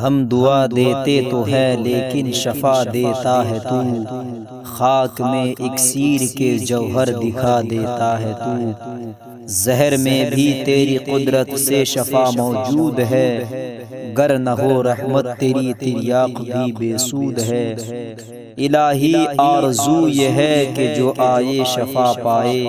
हम दुआ देते तो है लेकिन शफा देता है तू, खाक में इक्सीर के जौहर दिखा देता है तू। जहर में भी तेरी कुदरत से शफा मौजूद है, गर न हो रहमत तेरी तिर्याक भी बेसूद है। इलाही आरज़ू ये है कि जो आए शफा पाए,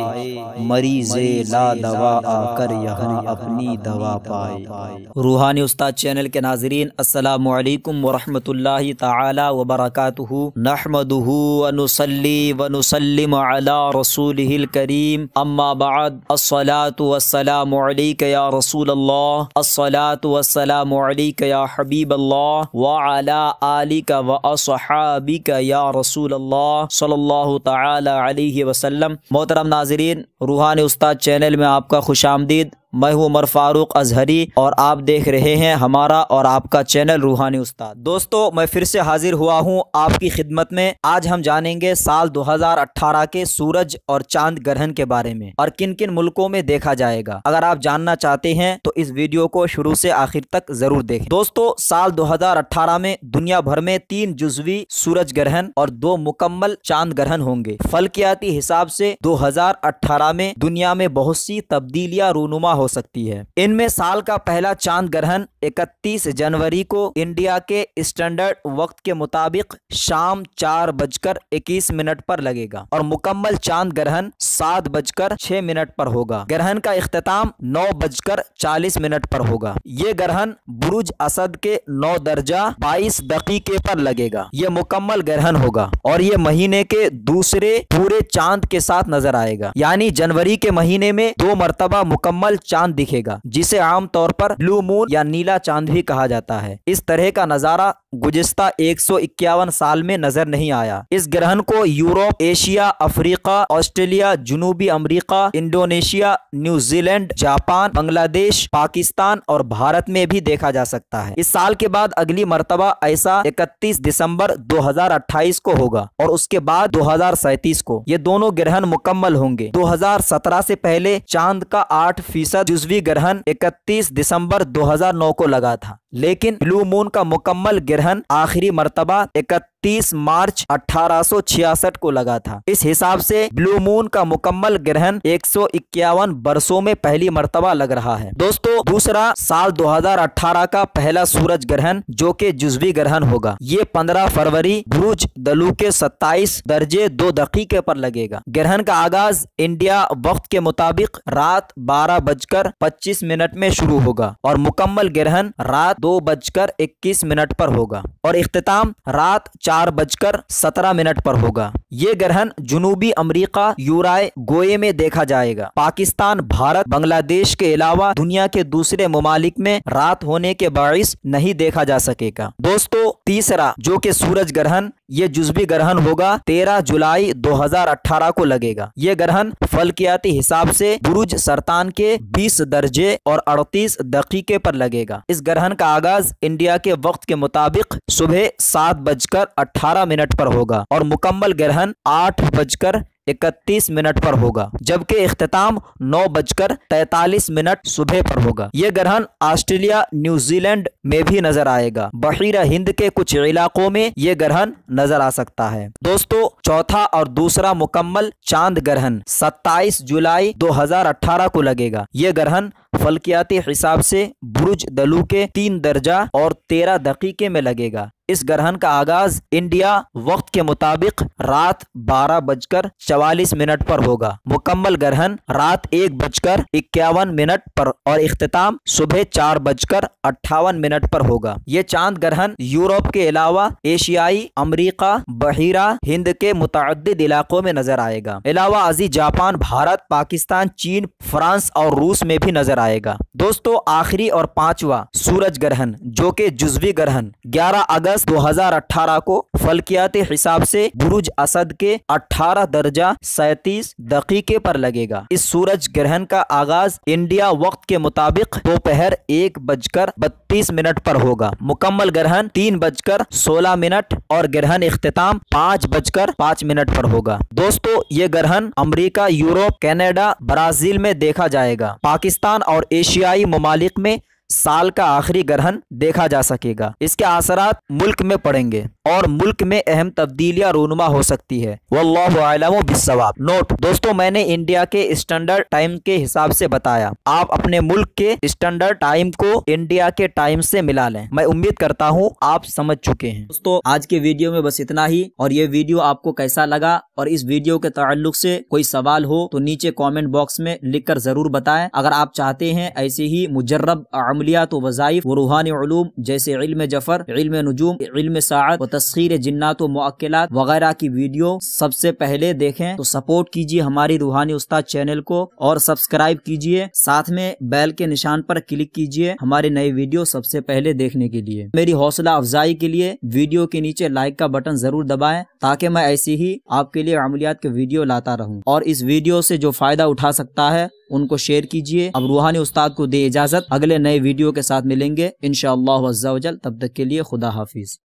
मरीज़े ला दवा आकर यहाँ अपनी दवा पाए। रूहानी उस्ताद चैनल के नाज़रीन, अस्सलामु अलैकुम वरहमतुल्लाहि ताला व बरकातुहू। नहमदुहू व नुसल्ली व नुसल्लिम अला रसूलिहिल करीम, अम्मा बाद। अस्सलातु वस्सलामु अलैका या रसूलल्लाह, अस्सलातु वस्सलामु अलैका या हबीबल्लाह व अला आलिका व अस्हाबिका या रसूल अल्लाह सल्लल्लाहु ताला अलैहि वसल्लम। मोहतरम नाज़रीन, रूहानी उस्ताद चैनल में आपका खुशामदीद। मैं हूँ उमर फारूक अजहरी और आप देख रहे हैं हमारा और आपका चैनल रूहानी उस्ताद। दोस्तों, मैं फिर से हाजिर हुआ हूँ आपकी खिदमत में। आज हम जानेंगे साल 2018 के सूरज और चांद ग्रहण के बारे में और किन किन मुल्कों में देखा जाएगा। अगर आप जानना चाहते हैं तो इस वीडियो को शुरू से आखिर तक जरूर देखें। दोस्तों, साल 2018 में दुनिया भर में 3 जुज़वी सूरज ग्रहण और 2 मुकम्मल चांद ग्रहण होंगे। फल्कियाती हिसाब से 2018 में दुनिया में बहुत सी तब्दीलियां रूनुमा हो सकती है। इनमें साल का पहला चांद ग्रहण 31 जनवरी को इंडिया के स्टैंडर्ड वक्त के मुताबिक शाम 4:21 पर लगेगा और मुकम्मल चांद ग्रहण 7:06 पर होगा। ग्रहण का इख्तिताम 9:40 पर होगा। ये ग्रहण बुरुज असद के 9 दर्जा 22 दकीके पर लगेगा। ये मुकम्मल ग्रहण होगा और ये महीने के दूसरे पूरे चांद के साथ नजर आएगा, यानी जनवरी के महीने में 2 मरतबा मुकम्मल चांद दिखेगा, जिसे आम तौर पर ब्लू मून या नीला चांद भी कहा जाता है। इस तरह का नजारा गुज़िश्ता 151 साल में नजर नहीं आया। इस ग्रहण को यूरोप, एशिया, अफ्रीका, ऑस्ट्रेलिया, जनूबी America, Indonesia, New Zealand, Japan, Bangladesh, Pakistan और भारत में भी देखा जा सकता है। इस साल के बाद अगली मरतबा ऐसा 31 दिसंबर 2028 को होगा और उसके बाद 2037 को ये दोनों ग्रहण मुकम्मल होंगे। 2017 से पहले चांद का 8% जुज़वी ग्रहण 31 दिसंबर 2009 को लगा था, लेकिन ब्लू मून का मुकम्मल ग्रहण आखिरी मर्तबा 31 मार्च 1866 को लगा था। इस हिसाब से ब्लू मून का मुकम्मल ग्रहण 151 बरसों में पहली मर्तबा लग रहा है। दोस्तों, दूसरा साल 2018 का पहला सूरज ग्रहण जो कि जुज़वी ग्रहण होगा, ये 15 फरवरी बुरुज दलू के 27 दर्जे 2 दकीके पर लगेगा। ग्रहण का आगाज इंडिया वक्त के मुताबिक रात 12:25 में शुरू होगा और मुकम्मल ग्रहण रात 2:21 पर होगा और इख्तिताम रात 4:17 पर होगा। ये ग्रहण जनूबी अमेरिका, यूराए गोए में देखा जाएगा। पाकिस्तान, भारत, बांग्लादेश के अलावा दुनिया के दूसरे ममालिक में रात होने के बाइस नहीं देखा जा सकेगा। दोस्तों, तीसरा जो कि सूरज ग्रहण, ये जुज़वी ग्रहण होगा 13 जुलाई 2018 को लगेगा। ये ग्रहण फल्कियाती हिसाब से बुरुज सरतान के 20 दर्जे और 38 दकीके पर लगेगा। इस ग्रहण का आगाज इंडिया के वक्त के मुताबिक सुबह 7:18 पर होगा और मुकम्मल ग्रहण 8:31 पर होगा, जबकि इख्तिताम 9:43 सुबह पर होगा। यह ग्रहण ऑस्ट्रेलिया, न्यूजीलैंड में भी नजर आएगा। बहीरा हिंद के कुछ इलाकों में यह ग्रहण नजर आ सकता है। दोस्तों, चौथा और दूसरा मुकम्मल चांद ग्रहण 27 जुलाई 2018 को लगेगा। यह ग्रहण फल्कियाती हिसाब से बुरुज दलू के 3 दर्जा और 13 दकीके में लगेगा। इस ग्रहण का आगाज इंडिया वक्त के मुताबिक रात 12:44 पर होगा। मुकम्मल ग्रहण रात 1:51 पर और इख्तिताम सुबह 4:58 पर होगा। ये चांद ग्रहण यूरोप के अलावा एशियाई, अमेरिका, बहीरा हिंद के मुतअद्दिद इलाकों में नजर आएगा। अलावा अजी जापान, भारत, पाकिस्तान, चीन, फ्रांस और रूस में भी नजर आएगा। दोस्तों, आखिरी और 5वां सूरज ग्रहण जो कि जुज़वी ग्रहण 11 अगस्त 2018 को फल्कियाती हिसाब से बुरुज असद के 18 दर्जा 37 दकीके पर लगेगा। इस सूरज ग्रहण का आगाज इंडिया वक्त के मुताबिक दोपहर 1:32 पर होगा। मुकम्मल ग्रहण 3:16 और ग्रहण इख्तिताम 5:05 पर होगा। दोस्तों, ये ग्रहण अमेरिका, यूरोप, कनाडा, ब्राजील में देखा जाएगा। पाकिस्तान और एशियाई ममालिक में साल का आखिरी ग्रहण देखा जा सकेगा। इसके असरात मुल्क में पड़ेंगे और मुल्क में अहम तब्दीलियां रूनुमा हो सकती है। वल्लाहु आलम बिस्सवाब। नोट दोस्तों, मैंने इंडिया के स्टैंडर्ड टाइम के हिसाब से बताया, आप अपने मुल्क के स्टैंडर्ड टाइम को इंडिया के टाइम से मिला लें। मैं उम्मीद करता हूँ आप समझ चुके हैं। दोस्तों आज के वीडियो में बस इतना ही, और ये वीडियो आपको कैसा लगा और इस वीडियो के ताल्लुक से कोई सवाल हो तो नीचे कमेंट बॉक्स में लिखकर जरूर बताएं। अगर आप चाहते हैं ऐसे ही मुजर्रब अमलियात व वज़ाइफ व रूहानी उलूम जैसे इल्म जफर, इल्म नुजूम, इल्म साअत व तस्खीर जिन्नात व मुअक्किलात वगैरह की वीडियो सबसे पहले देखें तो सपोर्ट कीजिए हमारी रूहानी उस्ताद चैनल को और सब्सक्राइब कीजिए। साथ में बेल के निशान पर क्लिक कीजिए हमारे नए वीडियो सबसे पहले देखने के लिए। मेरी हौसला अफजाई के लिए वीडियो के नीचे लाइक का बटन जरूर दबाएं ताकि मैं ऐसे ही आपके लिए अमलियात के वीडियो लाता रहूं। और इस वीडियो से जो फायदा उठा सकता है उनको शेयर कीजिए। अब रूहानी उस्ताद को दे इजाजत, अगले नए वीडियो के साथ मिलेंगे इंशाअल्लाह अज़्ज़ा वजल। तब तक के लिए खुदा हाफिज।